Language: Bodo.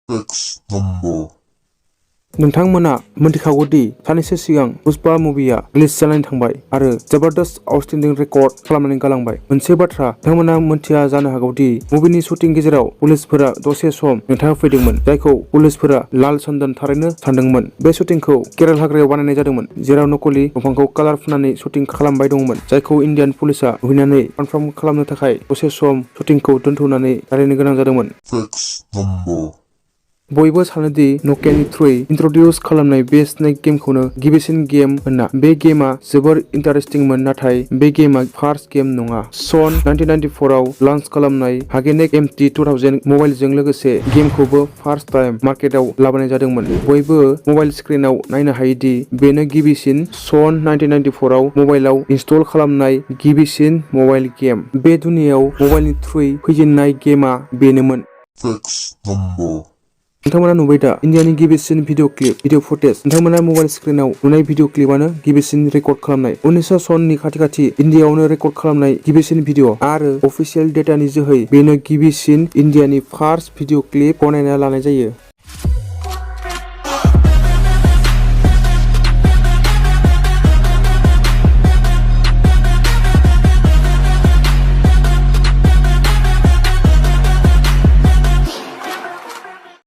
Text number. नोंथांमोना मोनथिखागौ दि साननैसो सिगां पुष्पा मुभिया रिलिज जानानै थांबाय आरो जबरदस्त आउटस्टेन्डिं रेकर्ड खालामनानै गालांबाय। मोनसे बाथ्रा नोंथांमोना मोनथिया जानो हागौ दि मुभिनि शुटिं गेजेराव पुलिसफोरा दसे सम हेंथा होफैदोंमोन, जायखौ पुलिसफोरा लाल चन्दन थारैनो सानदोंमोन। बे शुटिंखौ केरल हाग्रायाव बानायनाय जादोंमोन, जेराव नकलि दंफांखौ कालार फुननानै शुटिं खालामबाय दंमोन, जायखौ इन्डियान पुलिसआ नुहैनानै कनफार्म खालामनो थाखाय दसे सम शुटिंखौ दोनथ'नानै रायलायनो गोनां जादोंमोन। Text number. बयबो सानोदि नकियानि थ्रुयै इन्ट्रडिउस खालामनाय बे स्नेक गेमखौनो गिबिसिन गेम होनना। बे गेमआ जोबोर इन्टारेस्टिंमोन, नाथाय बे गेमआ फार्स्ट गेम नङा। सन 1994 आव लन्च खालामनाय हागेनेक MT2000 मबाइलजों लोगोसे गेमखौबो फार्स्ट टाइम मार्केटआव लाबोनाय जादोंमोन। बयबो मबाइल स्क्रिनआव नायनो हायोदि बेनो गिबिसिन सन 1994 आव मबाइलाव इनस्टल खालामनाय गिबिसिन मबाइल गेम। बे दुनियाव मबाइलनि थ्रुयै फैजेननाय गेमआ बेनोमोन। Text number. नोंथांमोना नुबाय दा इन्डियानि गिबिसिन भिडिअ क्लिप, भिडिअ फुटेज। नोंथांमोना मबाइल स्क्रिनआव नुनाय भिडिअ क्लिपआनो गिबिसिन रेकर्ड खालामनाय 1900 सननि खाथि इन्डियाआवनो रेकर्ड खालामनाय गिबिसिन भिडिअ आरो अफिसियेल डेटानि जोहै बेनो गिबिसिन इन्डियानि फार्स्ट भिडिअ क्लिप गनायना लानाय जायो।